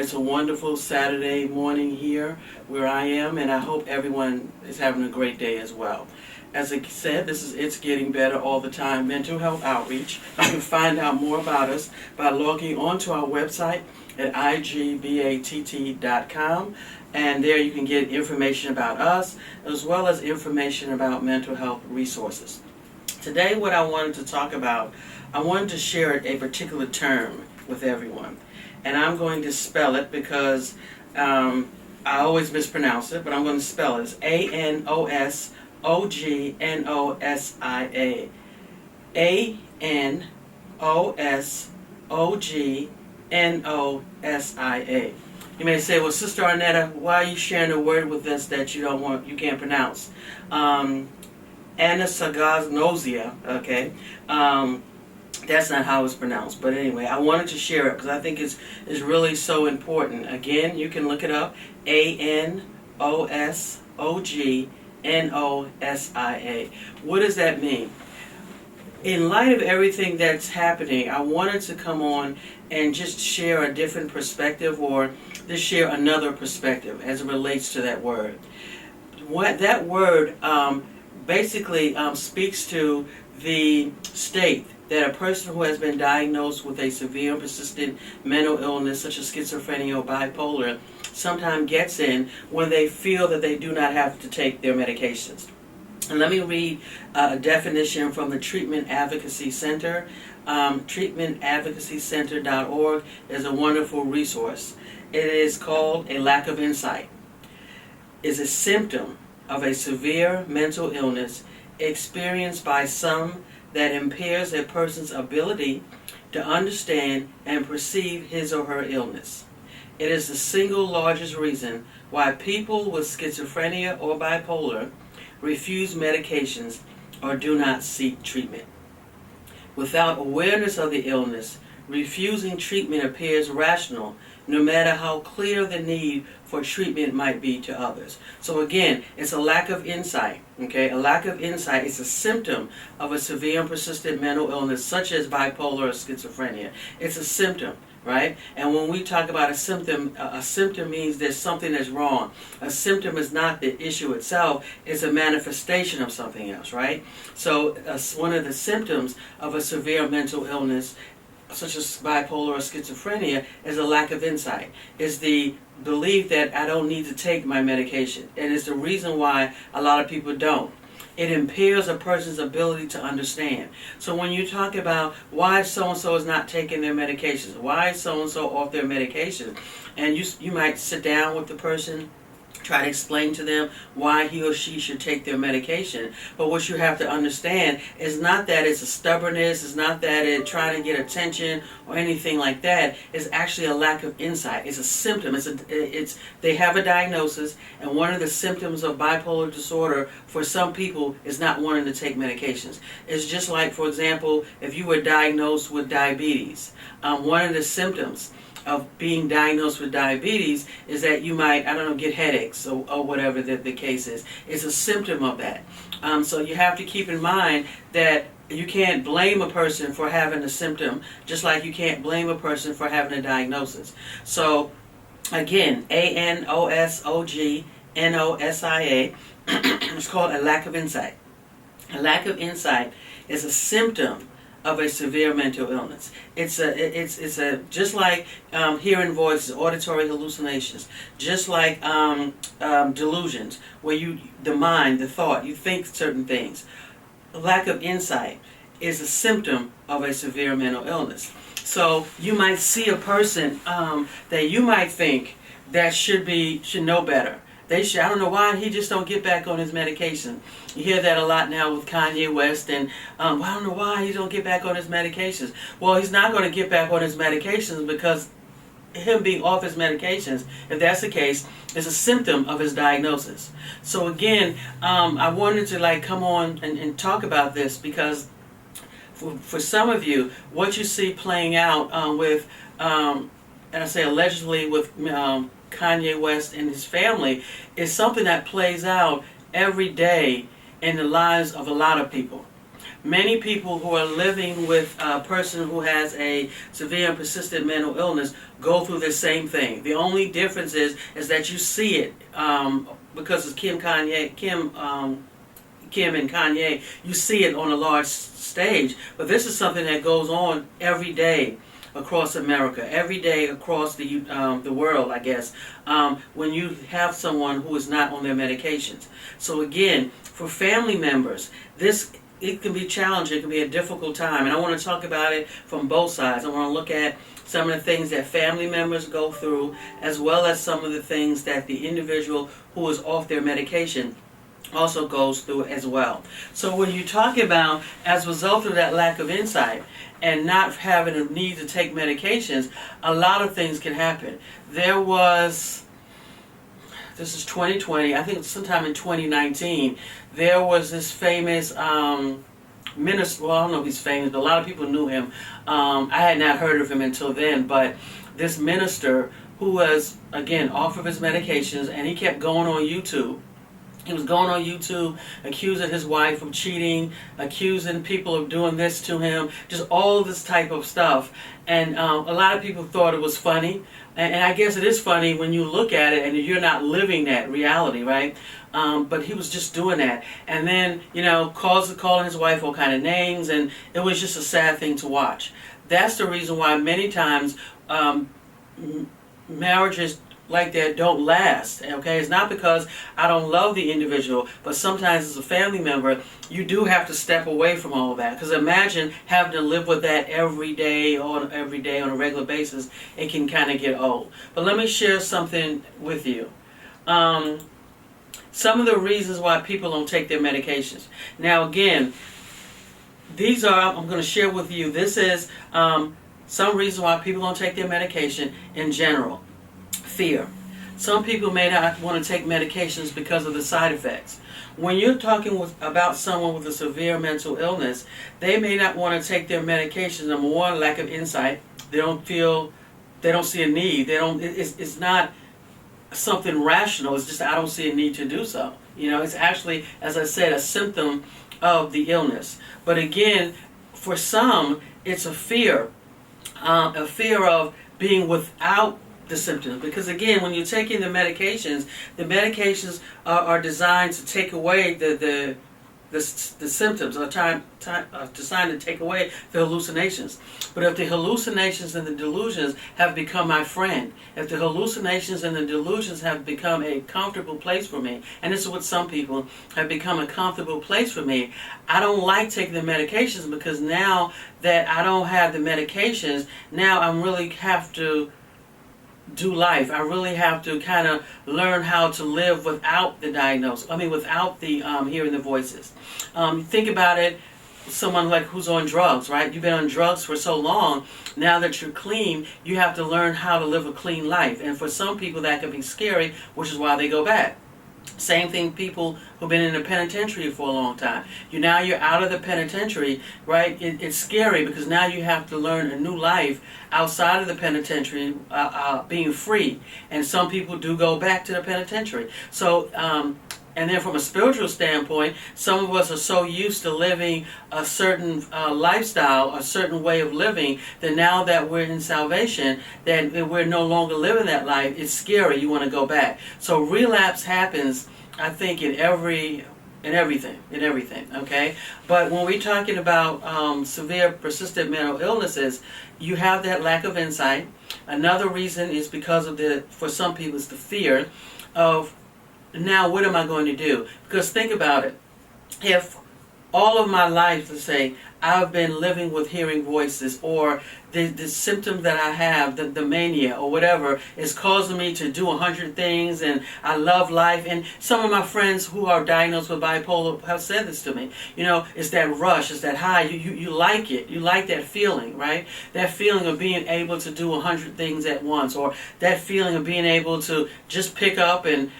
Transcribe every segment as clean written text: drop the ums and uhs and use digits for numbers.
It's a wonderful Saturday morning here where I am, and I hope everyone is having a great day as well. As I said, this is It's Getting Better All the Time Mental Health Outreach. You can find out more about us by logging onto our website at igbatt.com, and there you can get information about us as well as information about mental health resources. Today what I wanted to talk about, I wanted to share a particular term with everyone. And I'm going to spell it because I always mispronounce it, but I'm going to spell it. It's Anosognosia. Anosognosia. You may say, well, Sister Arnetta, why are you sharing a word with us that you can't pronounce? Anosognosia, okay? That's not how it's pronounced, but anyway, I wanted to share it because I think it's really so important. Again, you can look it up, Anosognosia. What does that mean? In light of everything that's happening, I wanted to come on and just share a different perspective, or just share another perspective as it relates to that word. What that word basically speaks to the state that a person who has been diagnosed with a severe and persistent mental illness such as schizophrenia or bipolar sometimes gets in when they feel that they do not have to take their medications. And let me read a definition from the Treatment Advocacy Center. Treatmentadvocacycenter.org is a wonderful resource. It is called a lack of insight. Is a symptom of a severe mental illness experienced by some that impairs a person's ability to understand and perceive his or her illness. It is the single largest reason why people with schizophrenia or bipolar refuse medications or do not seek treatment. Without awareness of the illness, refusing treatment appears rational, no matter how clear the need for treatment might be to others. So again, it's a lack of insight. Okay, a lack of insight is a symptom of a severe and persistent mental illness such as bipolar or schizophrenia. It's a symptom, right? And when we talk about a symptom means there's something that's wrong. A symptom is not the issue itself, it's a manifestation of something else, right? So one of the symptoms of a severe mental illness such as bipolar or schizophrenia is a lack of insight. Is the belief that I don't need to take my medication. And it's the reason why a lot of people don't. It impairs a person's ability to understand. So when you talk about why so-and-so is not taking their medications, why is so-and-so off their medication, and you might sit down with the person, try to explain to them why he or she should take their medication. But what you have to understand is not that it's a stubbornness, it's not that it's trying to get attention or anything like that. It's actually a lack of insight. It's a symptom. They have a diagnosis, and one of the symptoms of bipolar disorder for some people is not wanting to take medications. It's just like, for example, if you were diagnosed with diabetes, one of the symptoms of being diagnosed with diabetes is that you might, get headaches or whatever the case is. It's a symptom of that. So you have to keep in mind that you can't blame a person for having a symptom, just like you can't blame a person for having a diagnosis. So again, Anosognosia, it's called a lack of insight. A lack of insight is a symptom of a severe mental illness. It's just like hearing voices, auditory hallucinations, just like delusions, where the mind, the thought, you think certain things. A lack of insight is a symptom of a severe mental illness. So you might see a person that you might think that should know better. I don't know why he just don't get back on his medication. You hear that a lot now with Kanye West, and I don't know why he don't get back on his medications. Well, he's not going to get back on his medications because him being off his medications, if that's the case, is a symptom of his diagnosis. So again, I wanted to come on and talk about this because for some of you, what you see playing out with, and I say allegedly with Kanye West and his family, is something that plays out every day in the lives of a lot of people. Many people who are living with a person who has a severe and persistent mental illness go through the same thing. The only difference is that you see it because it's Kim and Kanye. You see it on a large stage, but this is something that goes on every day across America, every day across the world, I guess, when you have someone who is not on their medications. So again, for family members, it can be challenging, it can be a difficult time, and I want to talk about it from both sides. I want to look at some of the things that family members go through, as well as some of the things that the individual who is off their medication also goes through as well. So when you talk about, as a result of that lack of insight and not having a need to take medications, a lot of things can happen. This is 2020, I think sometime in 2019, there was this famous minister, well, I don't know if he's famous, but a lot of people knew him. I had not heard of him until then, but this minister who was, again, off of his medications, and he kept going on YouTube. He was going on YouTube, accusing his wife of cheating, accusing people of doing this to him, just all this type of stuff. And a lot of people thought it was funny. And I guess it is funny when you look at it and you're not living that reality, right? But he was just doing that. And then, calling his wife all kind of names, and it was just a sad thing to watch. That's the reason why many times marriages like that don't last, okay? It's not because I don't love the individual, but sometimes as a family member, you do have to step away from all of that. Because imagine having to live with that every day on a regular basis. It can kind of get old. But let me share something with you. Some of the reasons why people don't take their medications. Now again, I'm going to share with you, this is some reasons why people don't take their medication in general. Fear. Some people may not want to take medications because of the side effects. When you're talking about someone with a severe mental illness, they may not want to take their medications. Number one, lack of insight. They don't see a need. It's not something rational. It's just, I don't see a need to do so. It's actually, as I said, a symptom of the illness. But again, for some, it's a fear of being without the symptoms. Because again, when you're taking the medications are designed to take away the symptoms, are designed to take away the hallucinations. But if the hallucinations and the delusions have become my friend, if the hallucinations and the delusions have become a comfortable place for me, and this is what some people have become a comfortable place for me, I don't like taking the medications, because now that I don't have the medications, now I really have to do life. I really have to kind of learn how to live without the diagnosis. Without the hearing the voices. Think about it, someone like who's on drugs, right? You've been on drugs for so long. Now that you're clean, you have to learn how to live a clean life. And for some people that can be scary, which is why they go back. Same thing, people who've been in the penitentiary for a long time. Now you're out of the penitentiary, right? It's scary because now you have to learn a new life outside of the penitentiary, being free. And some people do go back to the penitentiary. So, and then from a spiritual standpoint, some of us are so used to living a certain lifestyle, a certain way of living, that now that we're in salvation, that we're no longer living that life, it's scary. You want to go back. So relapse happens, I think, in everything, okay? But when we're talking about severe persistent mental illnesses, you have that lack of insight. Another reason is because of for some people, it's the fear of, now what am I going to do? Because think about it. If all of my life, let's say, I've been living with hearing voices, or the symptom that I have, the mania or whatever, is causing me to do 100 things, and I love life. And some of my friends who are diagnosed with bipolar have said this to me. It's that rush, it's that high. You like it. You like that feeling, right? That feeling of being able to do 100 things at once, or that feeling of being able to just pick up and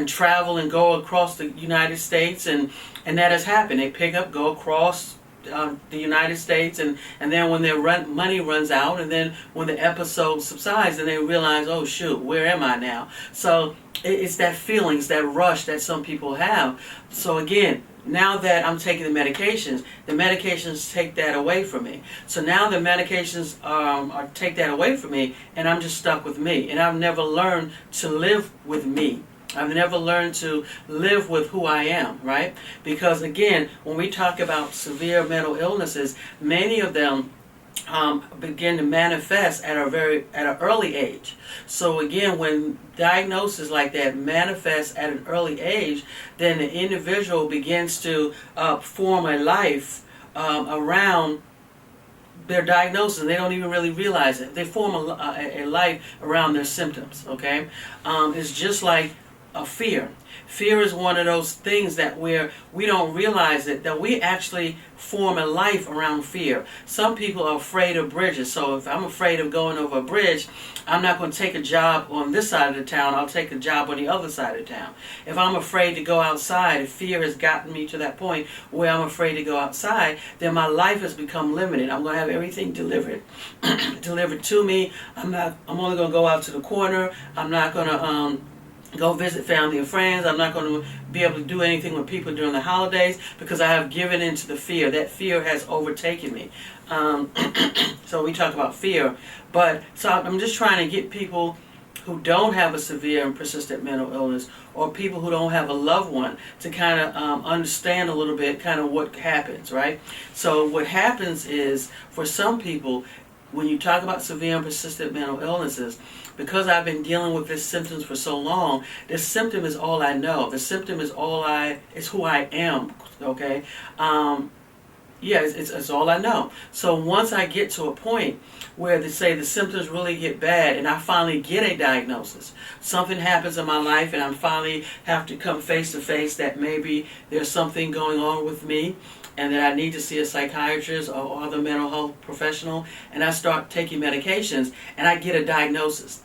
travel and go across the United States, and that has happened. They pick up, go across the United States, and then when their money runs out, and then when the episode subsides, then they realize, oh shoot, where am I now? So it's that feeling, it's that rush that some people have. So again, now that I'm taking the medications take that away from me. So now the medications take that away from me, and I'm just stuck with me. And I've never learned to live with me. I've never learned to live with who I am, right? Because again, when we talk about severe mental illnesses, many of them begin to manifest at an early age. So again, when diagnosis like that manifests at an early age, then the individual begins to form a life around their diagnosis. They don't even really realize it. They form a life around their symptoms. Okay, it's just like a fear. Fear is one of those things that we don't realize it, that we actually form a life around fear. Some people are afraid of bridges. So if I'm afraid of going over a bridge, I'm not going to take a job on this side of the town. I'll take a job on the other side of town. If I'm afraid to go outside, if fear has gotten me to that point where I'm afraid to go outside, then my life has become limited. I'm going to have everything delivered to me. I'm only going to go out to the corner. I'm not going to go visit family and friends. I'm not going to be able to do anything with people during the holidays because I have given into the fear. That fear has overtaken me. So we talk about fear. So I'm just trying to get people who don't have a severe and persistent mental illness, or people who don't have a loved one, to kind of understand a little bit kind of what happens, right? So what happens is, for some people, when you talk about severe and persistent mental illnesses, because I've been dealing with this symptoms for so long, this symptom is all I know. The symptom is it's who I am, okay? It's all I know. So once I get to a point where they say the symptoms really get bad and I finally get a diagnosis, something happens in my life and I finally have to come face to face that maybe there's something going on with me, and that I need to see a psychiatrist or other mental health professional, and I start taking medications, and I get a diagnosis.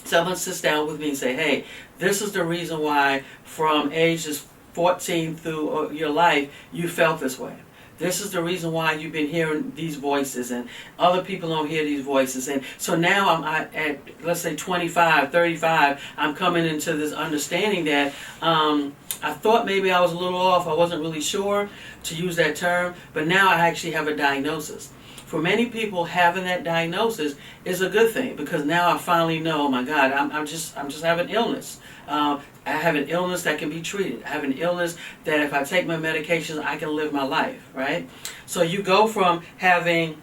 Someone sits down with me and say, hey, this is the reason why from ages 14 through your life you felt this way. This is the reason why you've been hearing these voices, and other people don't hear these voices. And so now I'm at, let's say, 25, 35, I'm coming into this understanding that I thought maybe I was a little off. I wasn't really sure to use that term, but now I actually have a diagnosis. For many people, having that diagnosis is a good thing, because now I finally know, oh my God, I'm just having illness. I have an illness that can be treated. I have an illness that if I take my medications, I can live my life, right? So you go from having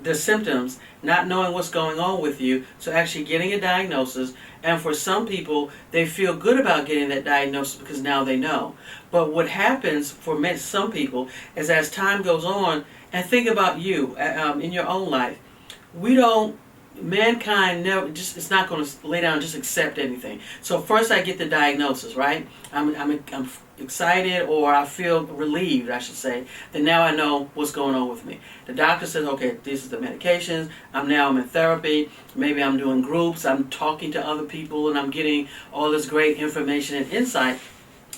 the symptoms, not knowing what's going on with you, to actually getting a diagnosis. And for some people, they feel good about getting that diagnosis because now they know. But what happens for some people is, as time goes on, and think about you in your own life, mankind never it's not going to lay down and just accept anything. So first I get the diagnosis, right? I'm excited, or I feel relieved, I should say, that now I know what's going on with me. The doctor says, okay, these are the medications. I'm in therapy. Maybe I'm doing groups. I'm talking to other people, and I'm getting all this great information and insight,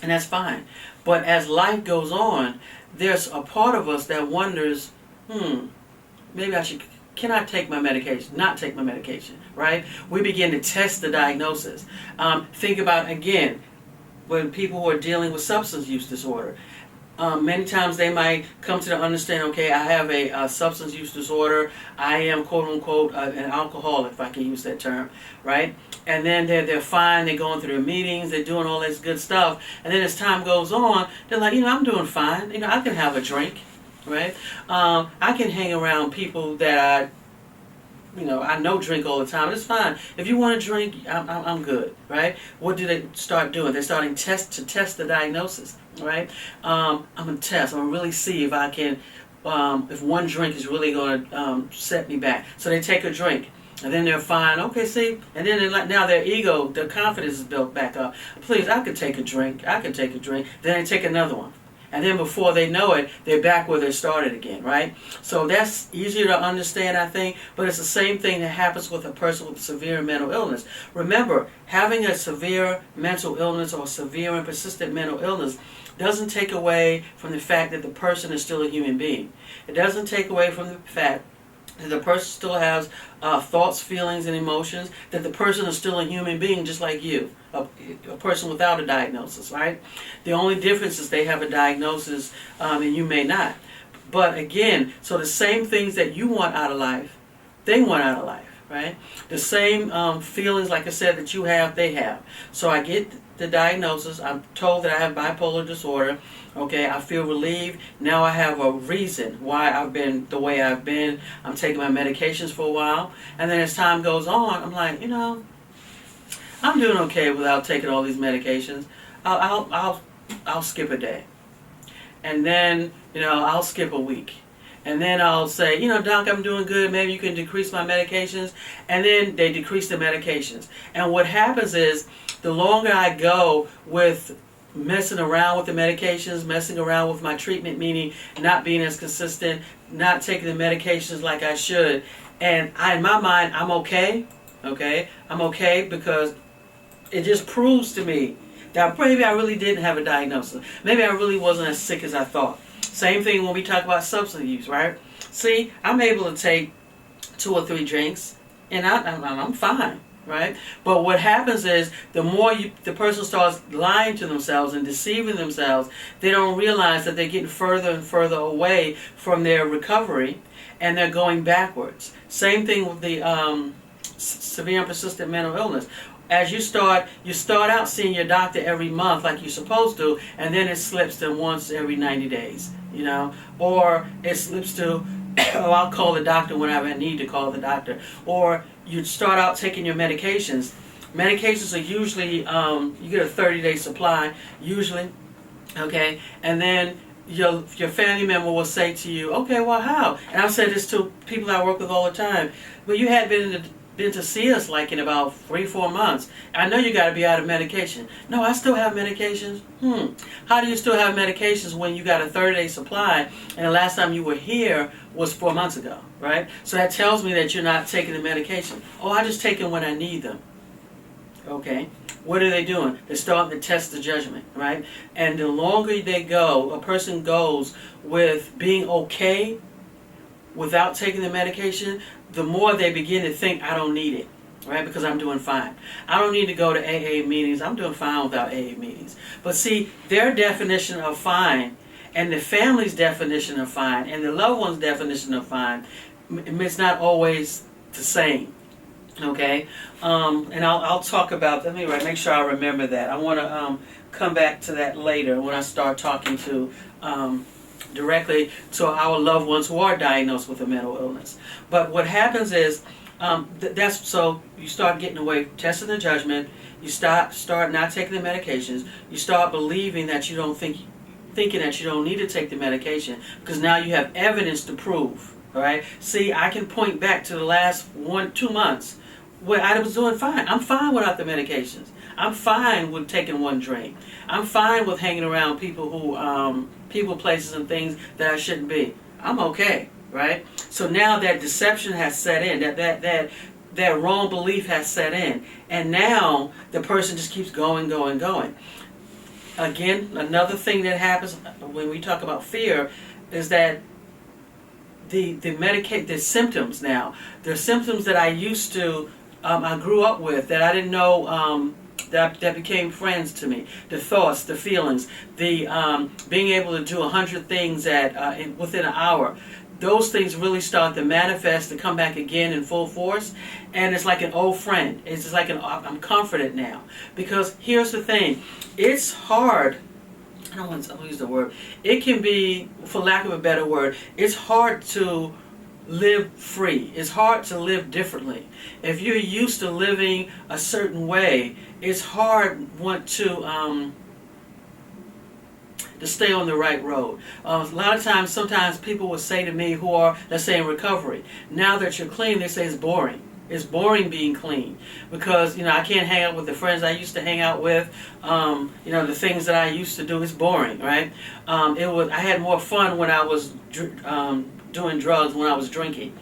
and that's fine. But as life goes on, there's a part of us that wonders, maybe can I take my medication, not take my medication, right? We begin to test the diagnosis. Think about, again, when people who are dealing with substance use disorder. Many times they might come to the understanding, okay, I have a substance use disorder. I am, quote unquote, an alcoholic, if I can use that term, right? And then they're fine. They're going through their meetings. They're doing all this good stuff. And then as time goes on, they're like, I'm doing fine. I can have a drink. Right? I can hang around people that I know drink all the time. It's fine. If you want to drink, I'm good. Right? What do they start doing? They're starting to test the diagnosis. Right? I'm going to test. I'm going to really see if I can, if one drink is really going to set me back. So they take a drink. And then they're fine. Okay, see? And then now their ego, their confidence is built back up. Please, I could take a drink. I could take a drink. Then they take another one. And then before they know it, they're back where they started again, right? So that's easier to understand, I think, but it's the same thing that happens with a person with severe mental illness. Remember, having a severe mental illness or severe and persistent mental illness doesn't take away from the fact that the person is still a human being. It doesn't take away from the fact that the person still has thoughts, feelings, and emotions, that the person is still a human being just like you, a person without a diagnosis, right? The only difference is they have a diagnosis and you may not. But again, so the same things that you want out of life, they want out of life, right? The same feelings, like I said, that you have, they have. So I get the diagnosis. I'm told that I have bipolar disorder. Okay, I feel relieved. Now I have a reason why I've been the way I've been. I'm taking my medications for a while. And then as time goes on, I'm like, I'm doing okay without taking all these medications. I'll skip a day. And then, I'll skip a week. And then I'll say, Doc, I'm doing good. Maybe you can decrease my medications. And then they decrease the medications. And what happens is, the longer I go with messing around with the medications, messing around with my treatment, meaning not being as consistent, not taking the medications like I should, and in my mind, I'm okay. I'm okay because it just proves to me that maybe I really didn't have a diagnosis. Maybe I really wasn't as sick as I thought. Same thing when we talk about substance use, right? See, I'm able to take 2 or 3 drinks, and I'm fine, right? But what happens is, the more the person starts lying to themselves and deceiving themselves, they don't realize that they're getting further and further away from their recovery, and they're going backwards. Same thing with the severe and persistent mental illness. As you start out seeing your doctor every month like you're supposed to, and then it slips to once every 90 days, or it slips to, I'll call the doctor whenever I need to call the doctor, or you start out taking your medications. Medications are usually, you get a 30-day supply, usually, okay, and then your family member will say to you, okay, well, how? And I've said this to people I work with all the time, well, you had been to see us like in about 3-4 months. I know you got to be out of medication. No, I still have medications. How do you still have medications when you got a 30-day supply and the last time you were here was 4 months ago, right? So that tells me that you're not taking the medication. Oh, I just take them when I need them. Okay. What are they doing? They're starting to test the judgment, right? And the longer they go, a person goes with being okay without taking the medication, the more they begin to think, I don't need it, right? Because I'm doing fine. I don't need to go to AA meetings. I'm doing fine without AA meetings. But see, their definition of fine and the family's definition of fine and the loved one's definition of fine, it's not always the same, okay? And I'll talk about, make sure I remember that. I want to come back to that later when I start talking to directly to our loved ones who are diagnosed with a mental illness. But what happens is, so you start getting away, testing the judgment, you start not taking the medications, you start believing that you don't thinking that you don't need to take the medication, because now you have evidence to prove, all right? See, I can point back to the last 1-2 months where I was doing fine. I'm fine without the medications. I'm fine with taking 1 drink. I'm fine with hanging around people who, places, and things that I shouldn't be. I'm okay, right? So now that deception has set in, that wrong belief has set in, and now the person just keeps going. Again, another thing that happens when we talk about fear is that the symptoms now, the symptoms that I used to, I grew up with, that I didn't know, that became friends to me. The thoughts, the feelings, the being able to do 100 things within an hour. Those things really start to manifest, to come back again in full force, and it's like an old friend. It's just like I'm comforted now, because here's the thing: it's hard. I don't want to use the word. It can be, for lack of a better word, it's hard to live free. It's hard to live differently. If you're used to living a certain way, it's hard to stay on the right road. A lot of times, sometimes people will say to me who are, let's say, in recovery, now that you're clean, they say it's boring. It's boring being clean, because I can't hang out with the friends I used to hang out with. The things that I used to do is boring, right? I had more fun when I was doing drugs, when I was drinking.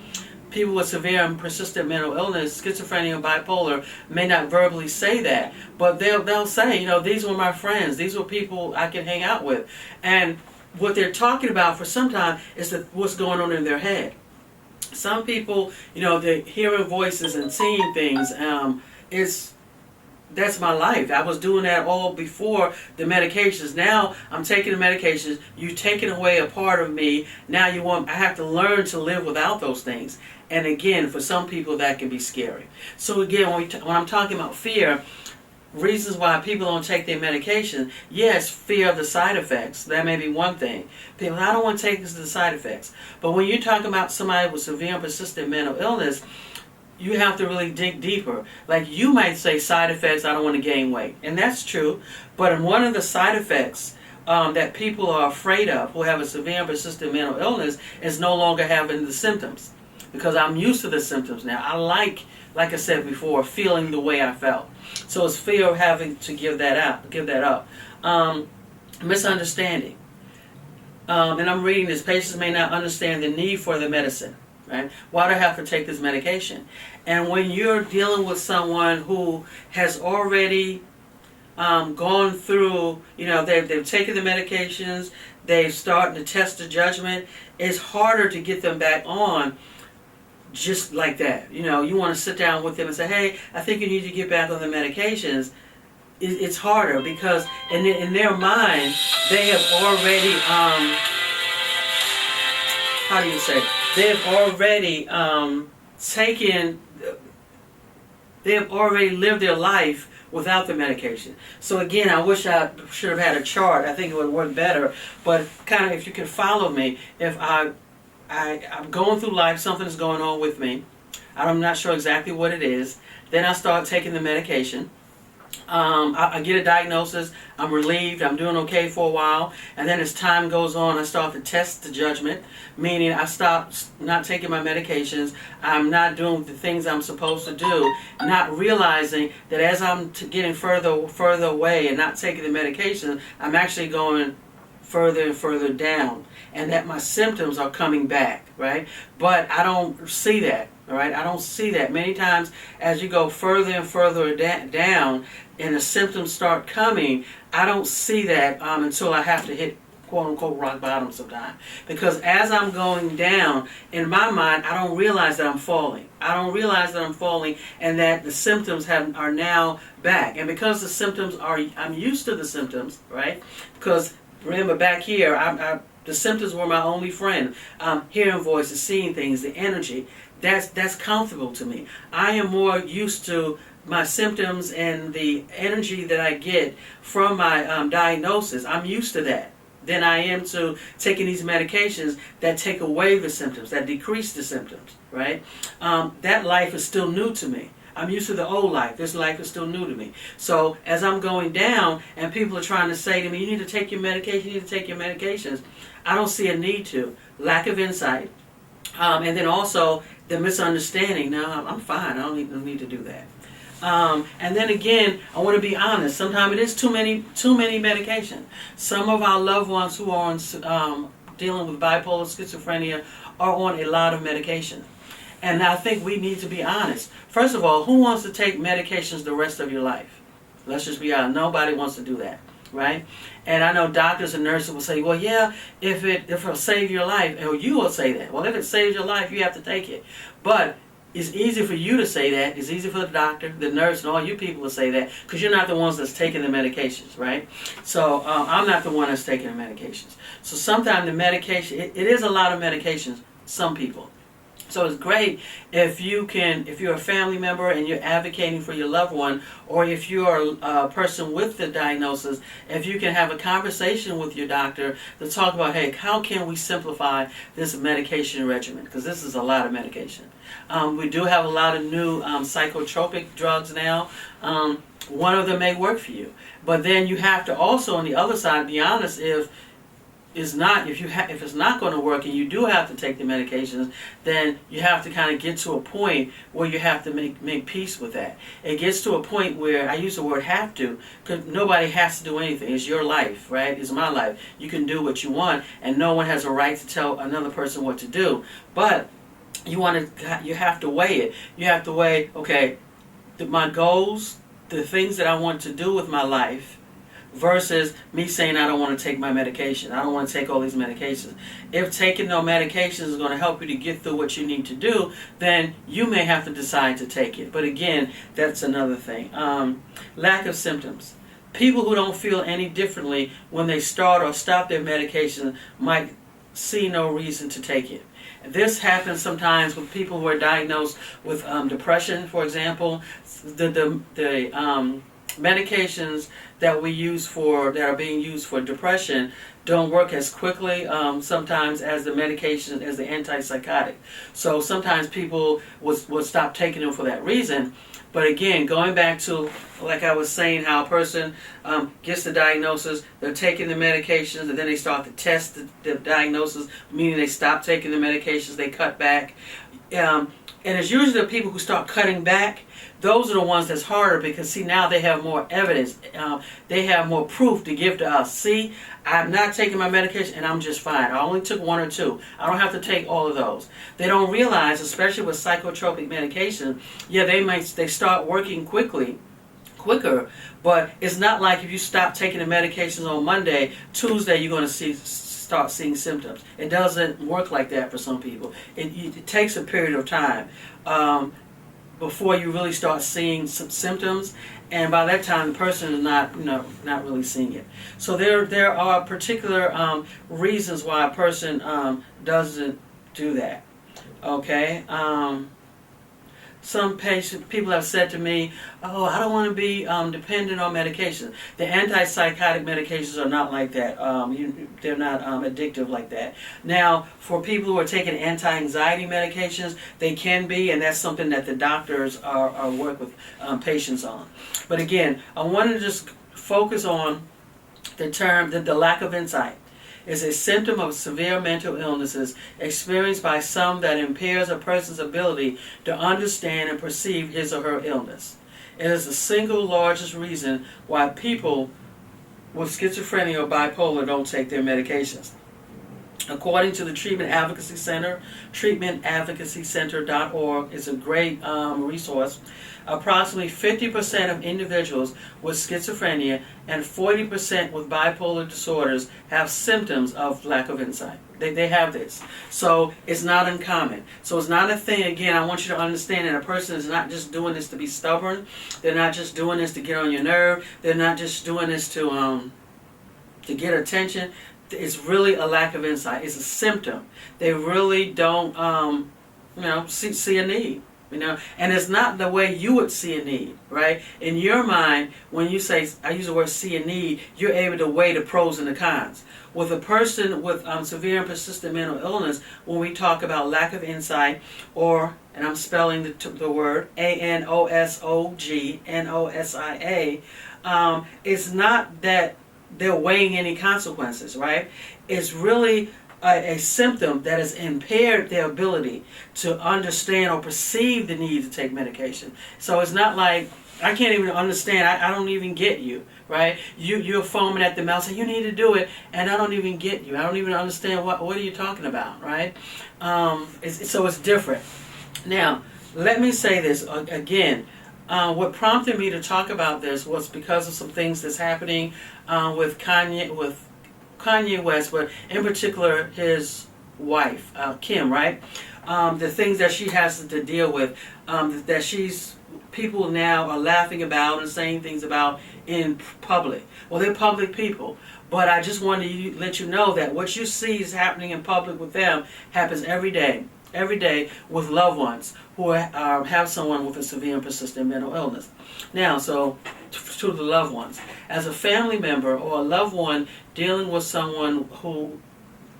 People with severe and persistent mental illness, schizophrenia and bipolar, may not verbally say that, but they'll say, these were my friends, these were people I can hang out with. And what they're talking about for some time is what's going on in their head. Some people, they're hearing voices and seeing things. That's my life. I was doing that all before the medications. Now I'm taking the medications. You've taken away a part of me. Now I have to learn to live without those things. And again, for some people that can be scary. So again, when I'm talking about fear, reasons why people don't take their medication, yes, fear of the side effects. That may be one thing. People, I don't want to take this to the side effects. But when you're talking about somebody with severe and persistent mental illness, you have to really dig deeper. Like you might say side effects, I don't want to gain weight. And that's true. But one of the side effects that people are afraid of who have a severe and persistent mental illness is no longer having the symptoms. Because I'm used to the symptoms now. I like I said before, feeling the way I felt. So it's fear of having to give that up. Misunderstanding. And I'm reading this. Patients may not understand the need for the medicine. Right? Why do I have to take this medication? And when you're dealing with someone who has already gone through, they've taken the medications, they've started to test the judgment, it's harder to get them back on just like that. You want to sit down with them and say, hey, I think you need to get back on the medications. It's harder because in their mind, they have already, how do you say, they've already they've already lived their life without the medication. So again, I wish I should have had a chart. I think it would work better. But kind of, if you can follow me, if I'm going through life, something's going on with me. I'm not sure exactly what it is. Then I start taking the medication. I get a diagnosis, I'm relieved, I'm doing okay for a while, and then as time goes on, I start to test the judgment, meaning I stop not taking my medications, I'm not doing the things I'm supposed to do, not realizing that as I'm getting further away and not taking the medication, I'm actually going further and further down, and that my symptoms are coming back, right? But I don't see that, all right? I don't see that. Many times as you go further and further down and the symptoms start coming, I don't see that until I have to hit quote-unquote rock bottom sometime. Because as I'm going down, in my mind, I don't realize that I'm falling. I don't realize that I'm falling and that the symptoms are now back. And because the symptoms I'm used to the symptoms, right? Because remember back here, the symptoms were my only friend. Hearing voices, seeing things, the energy, that's comfortable to me. I am more used to my symptoms and the energy that I get from my diagnosis. I'm used to that than I am to taking these medications that take away the symptoms, that decrease the symptoms, right? That life is still new to me. I'm used to the old life. This life is still new to me. So as I'm going down and people are trying to say to me, you need to take your medication, you need to take your medications, I don't see a need to. Lack of insight. And then also the misunderstanding. No, I'm fine. I don't need to do that. And then again, I want to be honest. Sometimes it is too many medications. Some of our loved ones who are dealing with bipolar schizophrenia are on a lot of medication. And I think we need to be honest. First of all, who wants to take medications the rest of your life? Let's just be honest. Nobody wants to do that, right? And I know doctors and nurses will say, well, yeah, if it'll save your life, or you will say that. Well, if it saves your life, you have to take it. But it's easy for you to say that. It's easy for the doctor, the nurse, and all you people to say that because you're not the ones that's taking the medications, right? So I'm not the one that's taking the medications. So sometimes the medication, it is a lot of medications, some people. So it's great if you're a family member and you're advocating for your loved one, or if you're a person with the diagnosis, if you can have a conversation with your doctor to talk about, hey, how can we simplify this medication regimen? Because this is a lot of medication. We do have a lot of new psychotropic drugs now. One of them may work for you. But then you have to also, on the other side, be honest if it's not going to work and you do have to take the medications, then you have to kind of get to a point where you have to make peace with that. It gets to a point where, I use the word have to, because nobody has to do anything. It's your life, right? It's my life. You can do what you want, and no one has a right to tell another person what to do. But you have to weigh it. You have to weigh, okay, my goals, the things that I want to do with my life, versus me saying I don't want to take my medication. I don't want to take all these medications. If taking no medications is going to help you to get through what you need to do, then you may have to decide to take it. But again, that's another thing. Lack of symptoms. People who don't feel any differently when they start or stop their medication might see no reason to take it. This happens sometimes with people who are diagnosed with depression, for example. The medications that are being used for depression don't work as quickly sometimes as the medication, as the antipsychotic. So sometimes people would stop taking them for that reason. But again, going back to, like I was saying, how a person gets the diagnosis, they're taking the medications, and then they start to test the diagnosis, meaning they stop taking the medications, they cut back. And it's usually the people who start cutting back, those are the ones that's harder, because see, now they have more evidence. They have more proof to give to us. See, I'm not taking my medication and I'm just fine. I only took one or two. I don't have to take all of those. They don't realize, especially with psychotropic medication, yeah, they start working quicker, but it's not like if you stop taking the medications on Monday, Tuesday you're going to start seeing symptoms. It doesn't work like that for some people. It takes a period of time before you really start seeing some symptoms, and by that time the person is not really seeing it. So there are particular reasons why a person doesn't do that. Okay. Some people have said to me, "Oh, I don't want to be dependent on medication." The antipsychotic medications are not like that. They're not addictive like that. Now, for people who are taking anti-anxiety medications, they can be, and that's something that the doctors are work with patients on. But again, I want to just focus on the term that the lack of insight is a symptom of severe mental illnesses experienced by some that impairs a person's ability to understand and perceive his or her illness. It is the single largest reason why people with schizophrenia or bipolar don't take their medications. According to the Treatment Advocacy Center, treatmentadvocacycenter.org is a great resource. Approximately 50% of individuals with schizophrenia and 40% with bipolar disorders have symptoms of lack of insight. They have this. So it's not uncommon. So it's not a thing. Again, I want you to understand that a person is not just doing this to be stubborn. They're not just doing this to get on your nerve. They're not just doing this to get attention. It's really a lack of insight. It's a symptom. They really don't, see a need. And it's not the way you would see a need, right? In your mind, when you say, I use the word see a need, you're able to weigh the pros and the cons. With a person with severe and persistent mental illness, when we talk about lack of insight, and I'm spelling the word Anosognosia, it's not that they're weighing any consequences, right? It's really a symptom that has impaired their ability to understand or perceive the need to take medication. So it's not like, I can't even understand, I don't even get you, right? You're foaming at the mouth saying you need to do it, and I don't even get you. I don't even understand what are you talking about, right? So it's different. Now, let me say this again. What prompted me to talk about this was because of some things that's happening with Kanye West, but in particular his wife, Kim, right? The things that she has to deal with, that people now are laughing about and saying things about in public. Well, they're public people, but I just wanted to let you know that what you see is happening in public with them happens every day with loved ones who have someone with a severe and persistent mental illness. Now, so to the loved ones, as a family member or a loved one dealing with someone who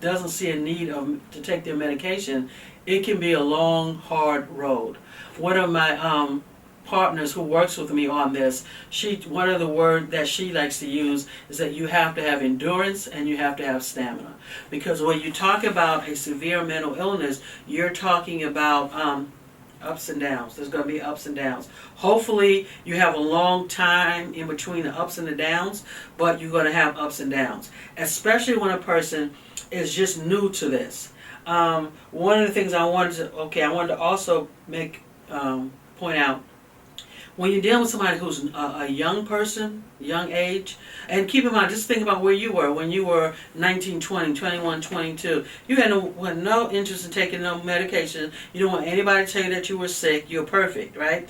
doesn't see a need to take their medication, it can be a long, hard road. One of my partners who works with me on this, one of the words that she likes to use is that you have to have endurance and you have to have stamina. Because when you talk about a severe mental illness, you're talking about ups and downs. There's going to be ups and downs. Hopefully you have a long time in between the ups and the downs, but you're going to have ups and downs, especially when a person is just new to this. One of the things I wanted to also point out, when you're dealing with somebody who's a young person, young age, and keep in mind, just think about where you were when you were 19, 20, 21, 22. You had no interest in taking no medication. You don't want anybody to tell you that you were sick. You're perfect, right?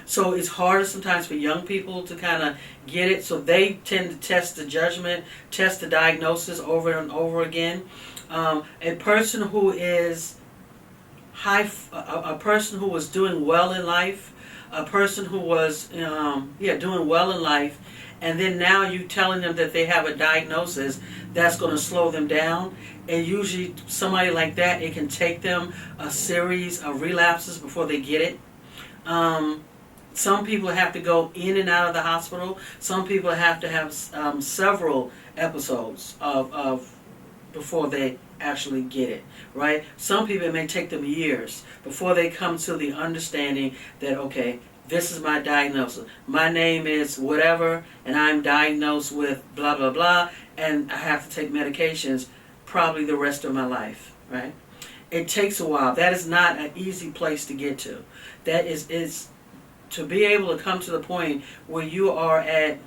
So it's harder sometimes for young people to kind of get it. So they tend to test the judgment, test the diagnosis over and over again. A person who is a person who was doing well in life, a person who was doing well in life, and then now you telling them that they have a diagnosis that's going to slow them down. And usually somebody like that, it can take them a series of relapses before they get it. Some people have to go in and out of the hospital. Some people have to have several episodes of before they actually get it, right? Some people, it may take them years before they come to the understanding that, okay, this is my diagnosis. My name is whatever, and I'm diagnosed with blah, blah, blah, and I have to take medications probably the rest of my life, right? It takes a while. That is not an easy place to get to. That is to be able to come to the point where you are at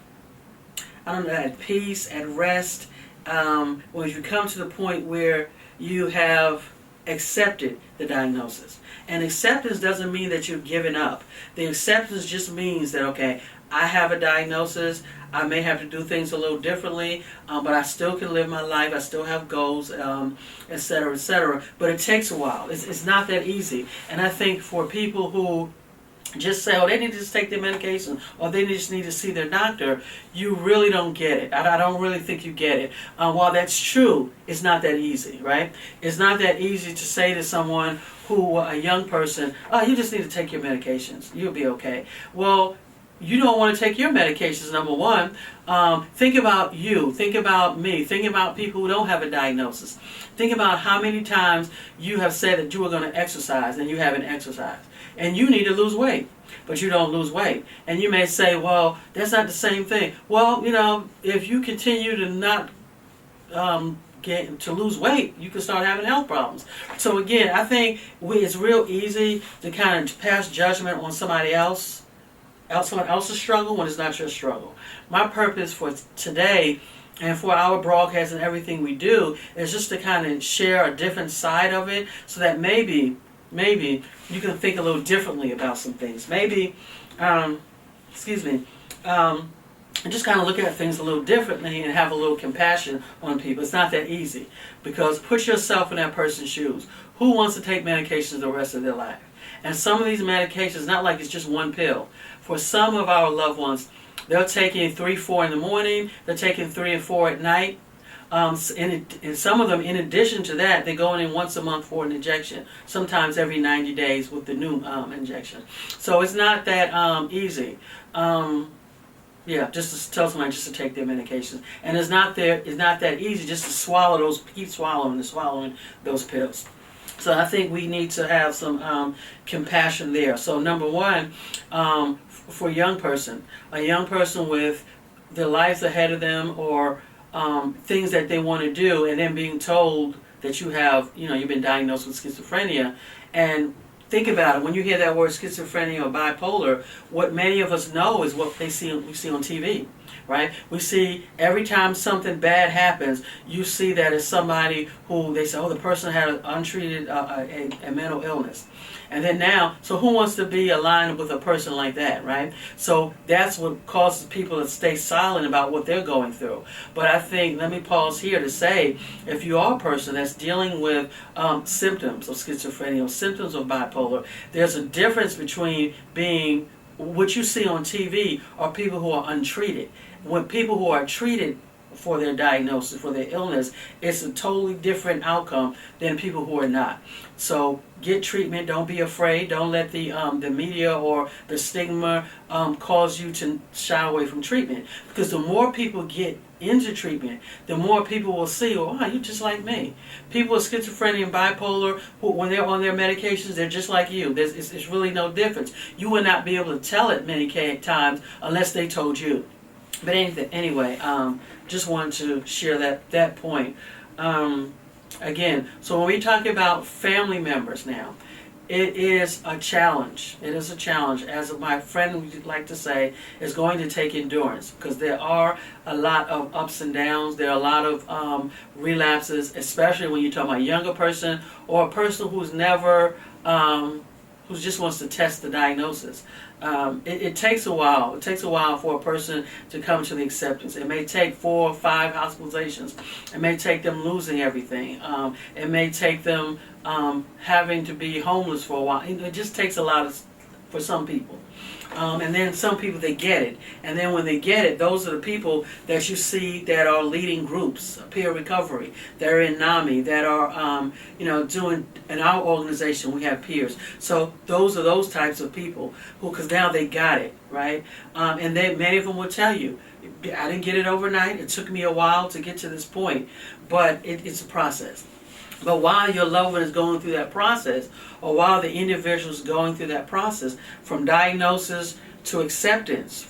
peace, at rest, when you come to the point where you have accepted the diagnosis. And acceptance doesn't mean that you've given up. The acceptance just means that, okay, I have a diagnosis. I may have to do things a little differently, but I still can live my life. I still have goals, et cetera, et cetera. But it takes a while. It's not that easy. And I think for people who just say, oh, they need to just take their medication, or they just need to see their doctor, you really don't get it. I don't really think you get it. While that's true, it's not that easy, right? It's not that easy to say to someone a young person, oh, you just need to take your medications. You'll be okay. Well, you don't want to take your medications, number one. Think about you. Think about me. Think about people who don't have a diagnosis. Think about how many times you have said that you were going to exercise and you haven't exercised. And you need to lose weight, but you don't lose weight. And you may say, well, that's not the same thing. Well, if you continue to not to lose weight, you can start having health problems. So again, I think it's real easy to kind of pass judgment on someone else's struggle when it's not your struggle. My purpose for today and for our broadcast and everything we do is just to kind of share a different side of it, so that maybe you can think a little differently about some things. Maybe, and just kind of look at things a little differently and have a little compassion on people. It's not that easy, because put yourself in that person's shoes. Who wants to take medications the rest of their life? And some of these medications, not like it's just one pill. For some of our loved ones, they're taking 3, 4 in the morning. They're taking 3 and 4 at night. And some of them, in addition to that, they're going in once a month for an injection, sometimes every 90 days with the new injection. So it's not that easy. Just to tell somebody just to take their medications. And it's not that easy just to keep swallowing those pills. So I think we need to have some compassion there. So number one, for a young person with their lives ahead of them, or things that they want to do, and then being told that you've been diagnosed with schizophrenia. And think about it, when you hear that word schizophrenia or bipolar, what many of us know is what we see on TV, right? We see every time something bad happens, you see that as somebody who they say, oh, the person had an untreated a mental illness. And then now, so who wants to be aligned with a person like that, right? So that's what causes people to stay silent about what they're going through. But I think, let me pause here to say, if you are a person that's dealing with symptoms of schizophrenia or symptoms of bipolar, there's a difference between being, what you see on TV are people who are untreated. When people who are treated for their diagnosis, for their illness, it's a totally different outcome than people who are not. So get treatment. Don't be afraid. Don't let the media or the stigma cause you to shy away from treatment. Because the more people get into treatment, the more people will see, oh, wow, you're just like me. People with schizophrenia and bipolar, when they're on their medications, they're just like you. It's really no difference. You would not be able to tell it many times unless they told you. But anyway, just wanted to share that point. Again, so when we talk about family members now, it is a challenge. It is a challenge. As my friend would like to say, it's going to take endurance, because there are a lot of ups and downs. There are a lot of relapses, especially when you're talking about a younger person or a person who's never, who just wants to test the diagnosis. It takes a while. It takes a while for a person to come to the acceptance. It may take 4 or 5 hospitalizations. It may take them losing everything. It may take them having to be homeless for a while. It just takes a lot for some people. And then some people, they get it. And then when they get it, those are the people that you see that are leading groups, peer recovery, that are in NAMI, that are, doing, in our organization, we have peers. So those are those types of people who, because now they got it, right? And many of them will tell you, I didn't get it overnight. It took me a while to get to this point, but it's a process. But while your loved one is going through that process, or while the individual is going through that process, from diagnosis to acceptance,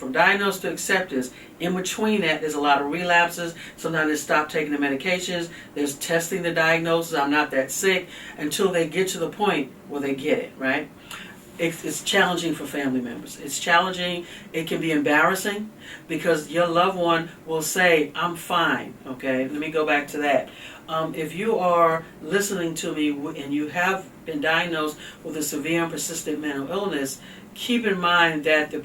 in between that, there's a lot of relapses. Sometimes they stop taking the medications. There's testing the diagnosis, I'm not that sick, until they get to the point where they get it, right? It's challenging for family members. It's challenging. It can be embarrassing, because your loved one will say, I'm fine, okay? Let me go back to that. If you are listening to me and you have been diagnosed with a severe and persistent mental illness, keep in mind that the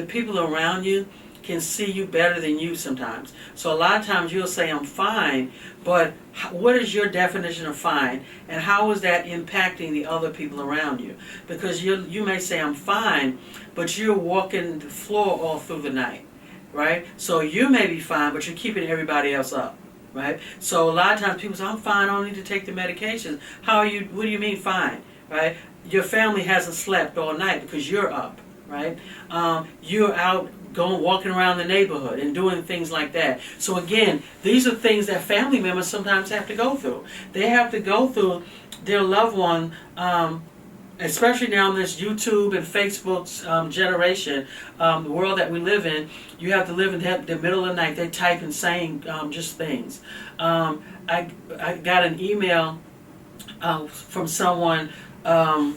people around you can see you better than you sometimes. So a lot of times you'll say, I'm fine, but what is your definition of fine? And how is that impacting the other people around you? Because you may say, I'm fine, but you're walking the floor all through the night, right? So you may be fine, but you're keeping everybody else up. Right? So a lot of times people say, I'm fine, I don't need to take the medications. How are you? What do you mean fine? Right? Your family hasn't slept all night because you're up. Right? You're out walking around the neighborhood and doing things like that. So again, these are things that family members sometimes have to go through. They have to go through their loved one, especially now in this YouTube and Facebook's generation, the world that we live in. You have to live in the middle of the night. They type and saying just things. I got an email from someone, a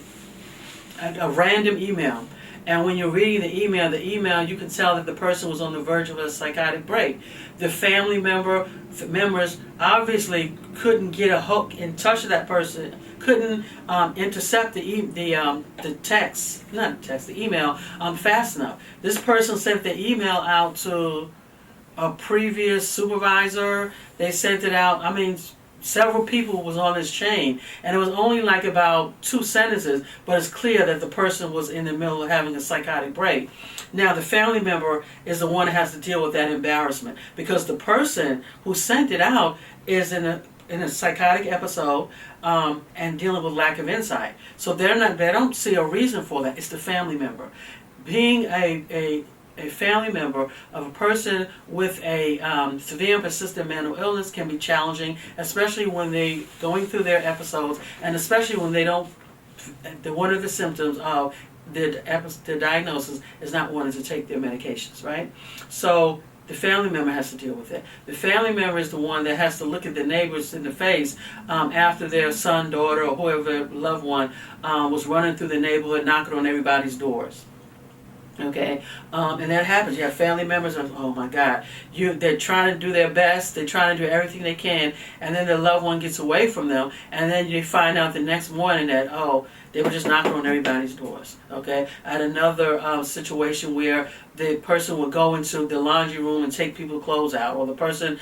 random email. And when you're reading the email, you can tell that the person was on the verge of a psychotic break. The family members obviously couldn't get a hook in touch with that person, couldn't intercept the email fast enough. This person sent the email out to a previous supervisor. They sent it out. Several people was on this chain, and it was only like about 2 sentences, but it's clear that the person was in the middle of having a psychotic break. Now, the family member is the one that has to deal with that embarrassment, because the person who sent it out is in a psychotic episode and dealing with lack of insight. So they don't see a reason for that. It's the family member. Being a family member of a person with a severe and persistent mental illness can be challenging, especially when they're going through their episodes, and especially when they don't. One of the symptoms of the diagnosis is not wanting to take their medications, right? So the family member has to deal with it. The family member is the one that has to look at the neighbors in the face after their son, daughter, or whoever loved one was running through the neighborhood, knocking on everybody's doors. Okay, and that happens. You have family members, oh my God, they're trying to do their best, they're trying to do everything they can, and then their loved one gets away from them, and then you find out the next morning that, they were just knocking on everybody's doors. Okay, I had another situation where the person would go into the laundry room and take people's clothes out, or the person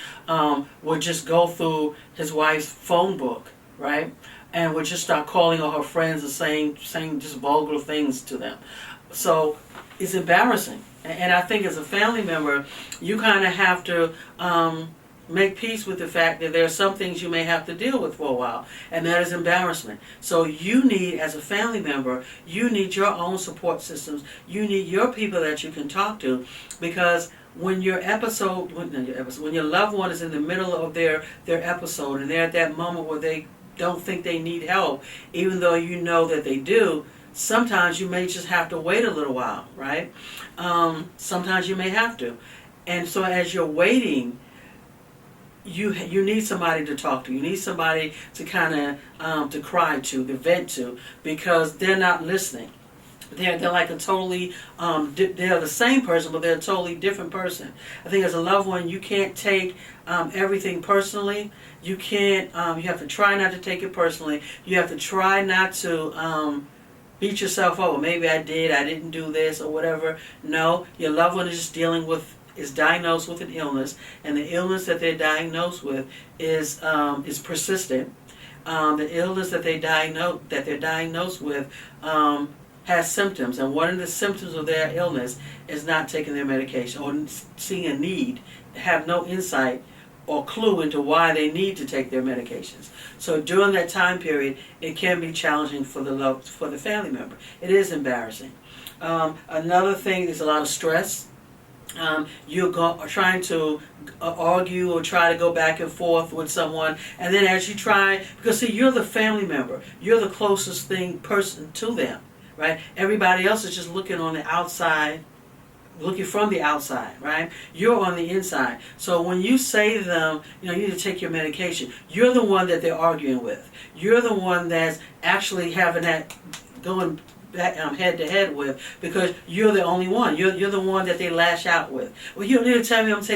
would just go through his wife's phone book, right, and would just start calling all her friends and saying just vulgar things to them. So it's embarrassing. And I think as a family member, you kind of have to make peace with the fact that there are some things you may have to deal with for a while, and that is embarrassment. So you need, as a family member, you need your own support systems. You need your people that you can talk to, because when your loved one is in the middle of their episode, and they're at that moment where they don't think they need help, even though you know that they do, sometimes you may just have to wait a little while, right? Sometimes you may have to. And so as you're waiting, you need somebody to talk to. You need somebody to kind of to cry to vent to, because they're not listening. They're like a totally they're the same person, but they're a totally different person. I think as a loved one, you can't take everything personally. You can't. You have to try not to take it personally. You have to try not to beat yourself up. Well, maybe I didn't do this or whatever. No, your loved one is just is diagnosed with an illness, and the illness that they're diagnosed with is persistent. The illness that they're diagnosed with has symptoms, and one of the symptoms of their illness is not taking their medication or seeing a need, have no insight or clue into why they need to take their medications. So during that time period, it can be challenging for the family member. It is embarrassing. Another thing is a lot of stress. You're trying to argue or try to go back and forth with someone, and then as you try, because see, you're the family member, you're the closest person to them, right? Everybody else is just looking on the outside, looking from the outside, right? You're on the inside. So when you say to them, you need to take your medication, you're the one that they're arguing with. You're the one that's actually having that going head to head with, because you're the only one. You're the one that they lash out with. Well, you don't need to tell me I'm taking